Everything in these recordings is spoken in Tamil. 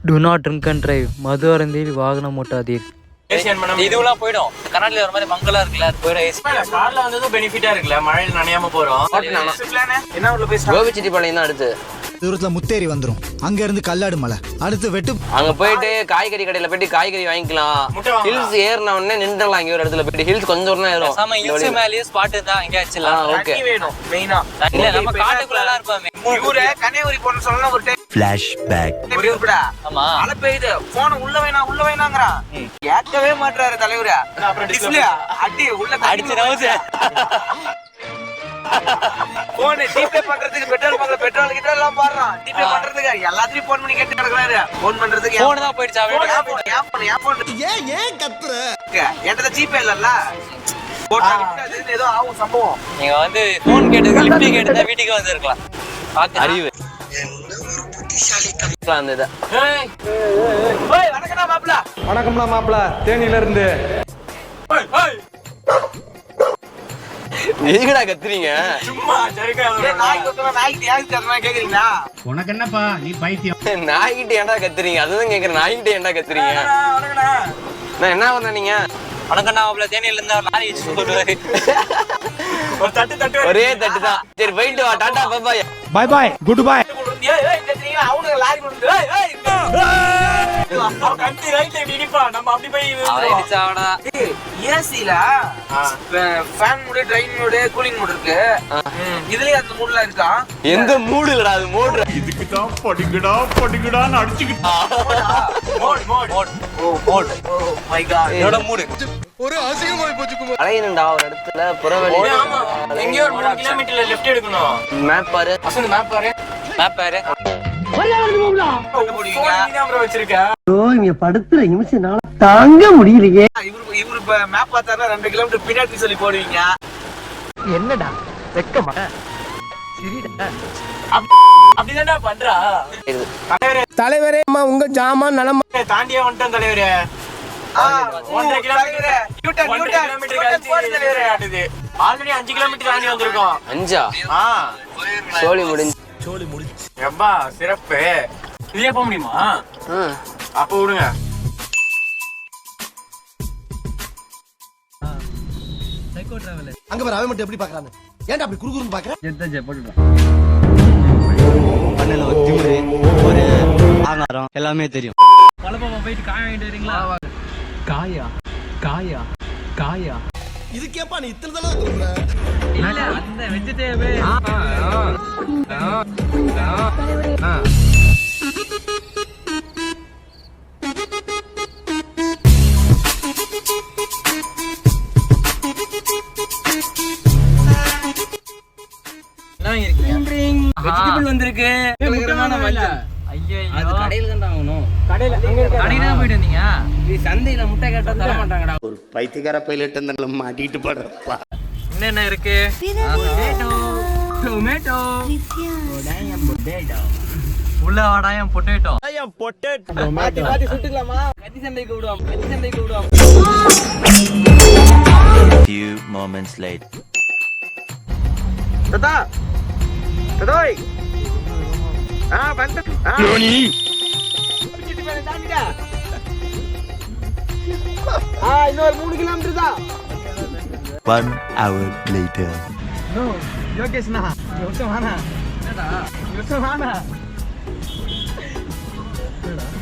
Do not drink and drive. மது அருந்தில் வாகனம் ஓட்டாதீர். இதுவெல்லாம் போயிடும். கர்நாடகால ஒரு மாதிரி மங்களா இருக்குல்ல, அது போயிடும். ஏசி கார்ல வந்ததும் பெனிஃபிட்டா இருக்குல்ல, மழையில நனையாம போறோம். என்ன ஊர்ல போய் கோபிச்செட்டிப்பாளையம் தான் அடுத்து. தூரத்துல முத்தேரி வந்துரும். அங்க இருந்து கல்லாடு மலை, அடுத்து வெட்டு. அங்க போயிட்டு காய்கறி கடையில போயிட்டு காய்கறி வாங்கிக்கலாம். ஹில்ஸ் ஏறின உடனே நின்றலாம். இங்க ஒரு இடத்துல போயிட்டு ஹில்ஸ் கொஞ்சம் தான் ஏறும். ஆமா, ஹில்ஸ் மேலயே ஸ்பாட் தான் இங்க வச்சிடலாம். ஓகே, வேணும் மெயினா இல்ல, நம்ம காட்டுக்குள்ள தான் இருப்போமே. ஊரே கன்னியாகுமரி போறன்னு சொன்னா ஒரு flashback. ஆமா, மழை பெய்யுது, போன் உள்ள வேணாங்கறான். கேட்கவே மாட்டாரு தலைவரே. அப்புறம் டிஸ்ப்ளே அடி உள்ள அடிச்சு நவுச்சு. போன் ஜிபே பண்றதுக்கு பெட்ரோல் பங்க்ல பெட்ரோல் கிட்ட எல்லாம் பாடுறான். ஜிபே பண்றதுக்கு எல்லாத்தையும் போன் பண்ணி கேட்டு நடக்கறாரு. போன் பண்றதுக்கு போன் தான் போயிடுச்சா? ஏன் கத்துற? என்கிட்ட ஜிபே இல்லல்ல. போட்டா கிட்ட ஏதோ ஆகும் சம்பவம். நீங்க வந்து போன் கேட்டதுக்கு லிஃப்ட் கேட்டதா வீட்டுக்கு வந்திருக்கலாம். பாத்து அறிவு என்ன ஒரு புத்திசாலி தம்பிலாம் இருந்தது. ஏய் ஏய், வணக்கம்டா மாப்ள. வணக்கம்டா மாப்ள, தேனில இருந்து. ஏய் ஏய், எதுக்குடா கத்துறீங்க? சும்மா சரிக்கா. நாய் கொத்தனா நாய்க்கு யாரு கத்துறா கேக்குறீங்களா? உனக்கு என்னப்பா, நீ பைத்தியம். நாய்கிட்ட ஏன்டா கத்துறீங்க? அதுதான் கேக்குறேன். நாய்கிட்ட ஏன்டா கத்துறீங்க? வணக்கம்டா. நான் என்ன பண்ண நீங்க? வணக்கம்டா மாப்ள, தேனில இருந்து லாரி வச்சு போறாரு. ஒரு தட்டு ஒரே தட்டு தான். சரி போயிட்டு வா, tata bye bye. Bye bye, good bye. ஏய் ஏய், கத்துறீங்க அவங்க லாரி கொண்டு. ஏய் ஏய், கட்டி ரைட் இடிப்பா. நம்ம அப்படி போய் இடிச்சாவடா. ஏசில fan mode, drain mode, cooling mode இருக்கு. இதுலயே அந்த மூட்ல இருக்கா? எந்த மூட் இல்லடா, அது மோட். இதுக்கு தான் படிங்கடான்னு அடிச்சிட்டு. மோட். ஓ மை காட், என்னோட மூட் ஒரு அசிங்கமாய் போச்சுக்குமா. அலையணும்டா ஒரு இடத்துல புறவழி. ஆமா, எங்கயோ ஒரு 3 கிலோமீட்டர்ல லெஃப்ட் எடுக்கணும். மேப் பாரு அசல், மேப் பாரு. ஒரே வந்து போடா. போன் நீ தான் வச்சிருக்க. ஓ, இங்க படுத்துற நிமிஷம்னால தாங்க முடியலையே. இவரு இப்ப மேப் பார்த்தாருன்னா 2 கிலோமீட்டர் பின்னாடி சொல்லி போடுவீங்க. என்னடா வெக்கமா? சரிடா, அப்படிதான்டா பண்றா. தலைவரே அம்மா, உங்க ஜாமான் நலமா தாண்டியே வந்துட்டோம் தலைவரே. 1.5 கிலோமீட்டர் போடு தலைவரே. ஆல்ரெடி 5 கிலோமீட்டர் தாண்டி வந்திருக்கோம். 5ஆ? சோலி முடிஞ்சு. எப்பா சிறப்பு. இதே போக முடியுமா? அப்ப விடுங்க. அங்க பாரு, அவன் மட்டும் எப்படி பாக்குறானு. ஏன்டா அப்படி குறுகுறுன்னு பாக்குற? பண்ணல ஒரு திமிரு, ஒரு ஆங்காரம் எல்லாமே தெரியும். பழப்பாப்பா போயிட்டு காய வாங்கிட்டு வரீங்களா? காயா இதுக்கேப்பா நீ இத்தனை தடவை குறுகுற? இல்ல, அந்த வெஜிடேபிள். வெஜிடபிள் வந்திருக்கு. அது கடையில தான் வாங்கணும். கடையில தான் போயிட்டு வந்தீங்க. நீ சந்தையில முட்டை கேட்டா தர மாட்டாங்கடா. ஒரு பைத்தியக்கார பைலட் அந்த மாட்டிட்டு படுறப்பா. என்ன இருக்கு? டொமேட்டோ. உள்ள வாடாயம் பொட்டேட்டோ. மாத்தி சுட்டுக்கலாமா? கத்தி சண்டைக்கு விடுவோம். Few moments later. ததா ததோய். வந்து Nani? சிட்டி மேல தாண்டிடா. இன்னொரு 3 கிலோமீட்டர் தான். 1 hour later. நோ, யோகேஷ்னா, யோசமானா. என்னடா? யோசமானா.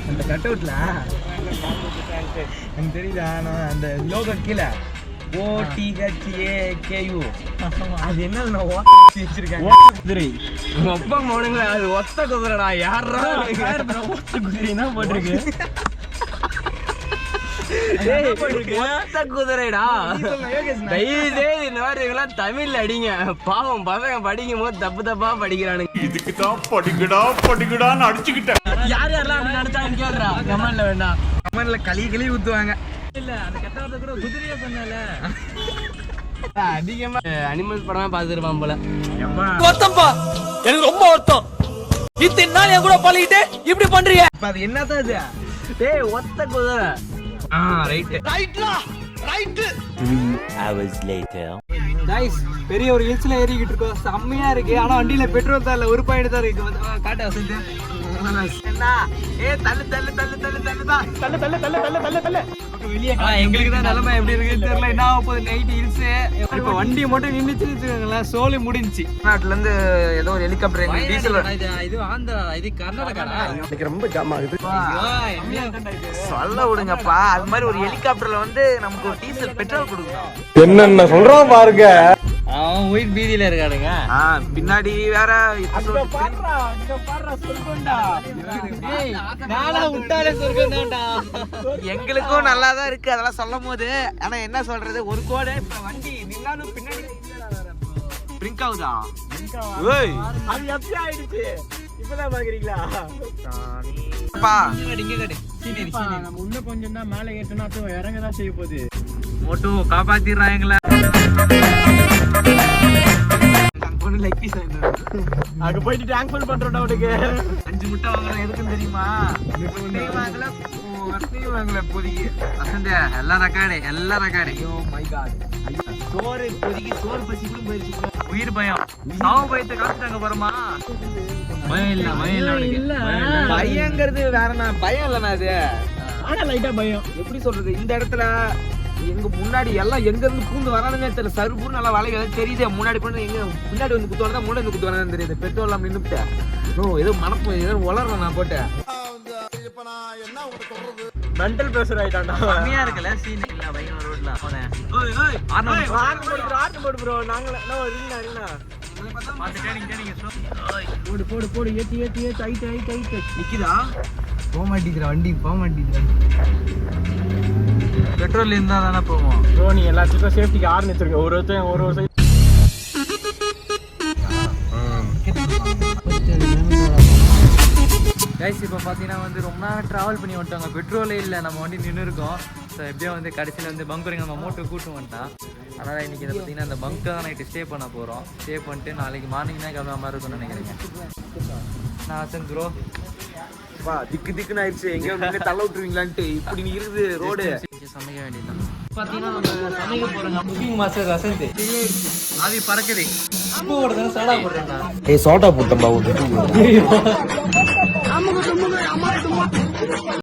அந்த கட் அவுட்ல எனக்கு தெரியுதா, நான் அந்த லோகோ கீழ OTHAKU அது என்ன நான் வச்சிருக்கேன். குதிரை ஒப்ப மௌனங்கள, அது ஒத்த குதிரைடா. யாரா ஒத்த குதிரைனா போட்டுருக்கு. ஒத்த குதிரைடா. தயவுசெய்து இந்த மாதிரி இதெல்லாம் தமிழ்ல அடிங்க. பாவம் பசங்க படிக்கும் போது தப்பா படிக்கிறானுங்க. இதுக்கு தான் படிங்கடான்னு அடிச்சுக்கிட்டேன். யாரெல்லாம் அப்படி நினைச்சாங்கன்னு கேளுடா. கமெண்ட்ல வேண்டாம். கமெண்ட்ல களி ஊத்துவாங்க. இல்ல, அந்த கட்டாத கூட குதிரையா சொன்னல. அதிகமா அனிமல்ஸ் படமா பாத்துருப்பான் போல. வருத்தம்பா, எனக்கு ரொம்ப வருத்தம். இத்தனை நாள் என் கூட பழகிட்டு இப்படி பண்றீங்க. அது என்னதான் இது? டேய், ஒத்த குதிரை. ரைட். ரைட்லா, 3 hours later. நைஸ். பெரிய ஒரு ஹில்ஸ்ல ஏறிக்கிட்டு இருக்கோம். செம்மையா இருக்கு. ஆனா வண்டியில பெட்ரோல் தான் இல்ல, ஒரு பாயிண்ட் தான் இருக்கு. காட்ட வசதி என்ன? தள்ளு தள்ளு தள்ளு தள்ளு தள்ளு தான் தள்ளு தள்ளு தள்ளு தள்ளு தள்ளு தள்ளு வெளியே. எங்களுக்கு தான் நிலைமை எப்படி இருக்குன்னு தெரியல. என்ன ஆக போகுது நைட் ஹில்ஸ். இப்ப வண்டி மட்டும் நின்னுச்சுன்னு வச்சுக்கோங்களேன், சோலி முடிஞ்சுச்சு. நாட்டுல இருந்து ஏதோ ஒரு ஹெலிகாப்டர் டீசல். இது ஆந்திரா, இது கர்நாடகா. எனக்கு ரொம்ப ஜாம் ஆகுது. சொல்ல விடுங்கப்பா. அது மாதிரி ஒரு ஹெலிகாப்டர்ல வந்து நமக்கு ஒரு டீசல் பெட்ரோல் கொடுக்கணும். என்னென்ன சொல்றான் பாருங்க. அவன் உயிர் பீதியில இருக்காருங்க. பின்னாடி வேற எங்களுக்கும் நல்லா தான் இருக்கு அதெல்லாம் சொல்லும் போது. ஆனா என்ன சொல்றது, ஒரு கோடு வண்டி நின்னாலும் பின்னாடி பிரிங்க் ஆகுதா? அது எப்படி ஆயிடுச்சு இப்பதான் பாக்குறீங்களா? நம்ம இன்னும் கொஞ்சம் தான் மேல ஏற்றனா இறங்கதான் செய்ய போகுது. மோட்டோ காப்பாத்திடுறான் எங்களை. அங்க போயிட்டு டேங்க் ஃபுல் பண்றோம்டா. உனக்கு 5 முட்டை வாங்குறோம். எதுக்குன்னு தெரியுமா? வாங்கல இப்போதைக்கு. எல்லாம் ரெக்கார்டு, எல்லாம் ரெக்கார்டு. சோறு இப்போதைக்கு சோறு பசி கூட போயிருச்சு. உயிர் பயம், சாவு பயத்தை காத்துட்டாங்க பாருமா. பயம் இல்ல, பயம் இல்ல. பயங்கிறது வேறண்ணா, பயம் இல்லண்ணா. அது ஆனா லைட்டா பயம். எப்படி சொல்றது, இந்த இடத்துல எங்க முன்னாடி எல்லாம் எங்க இருந்து பூந்து வரானுமே தெரியல. சருப்பு நல்லா வளைவு தெரியுது. முன்னாடி போன எங்க முன்னாடி வந்து குத்து வரதா, முன்னாடி வந்து குத்து வரதான் தெரியுது. பெட்ரோல் எல்லாம் நின்றுட்டேன். ஏதோ மனப்பு ஏதோ வளர்றேன் நான் போட்டேன். மெண்டல் பிரஷர் ஆயிட்டான்டா. கம்மியா இருக்குல்ல சீன் இல்ல பையன் ரோட்ல போனே. ஓய் ஓய் ஆர்ன் போடு ப்ரோ. நாங்க இருங்க பாத்து டேனிங் போடு போடு ஏத்தி ஏத்தி ஏத்தி டைட் டைட் டைட் நிக்குதா? போக மாட்டேங்குற வண்டி, போக மாட்டேங்குற. பெட்ரோல் இருந்தா தானே போவோம் ப்ரோ. நீ எல்லாத்துக்கும் சேஃப்டிக்கு ஆர்ன் வச்சிருக்க. ஒருத்தன் ஒரு சைடு. கைஸ் இப்போ பார்த்தீங்கன்னா வந்து ரொம்ப நேரம் ட்ராவல் பண்ணி வந்துட்டாங்க. பெட்ரோலே இல்லை, நம்ம வண்டி நின்று இருக்கோம். ஸோ எப்படியோ வந்து கடைசியில் வந்து பங்க் நம்ம மோட்டோ கூட்டு வந்துட்டான். அதனால் இன்றைக்கி இதை பார்த்தீங்கன்னா அந்த பங்க்கை தான் நைட்டு ஸ்டே பண்ண போகிறோம். ஸ்டே பண்ணிட்டு நாளைக்கு மார்னிங் தான் கிளம்புற மாதிரி இருக்கும்னு நினைக்கிறேன். நான் வச்சேன் ப்ரோ. திக்கு திக்குன்னு ஆயிடுச்சு. எங்கேயோ தள்ள விட்டுருவீங்களான்ட்டு இப்படி நீ இருக்குது ரோடு. சமைக்க வேண்டியதுதான். பார்த்தீங்கன்னா நம்ம சமைக்க போகிறோங்க. குக்கிங் மாஸ்டர் வசந்த் ஆவி பறக்குது. இப்போ ஒரு தடவை சோடா போடுறேன். சோடா போட்டோம்பா.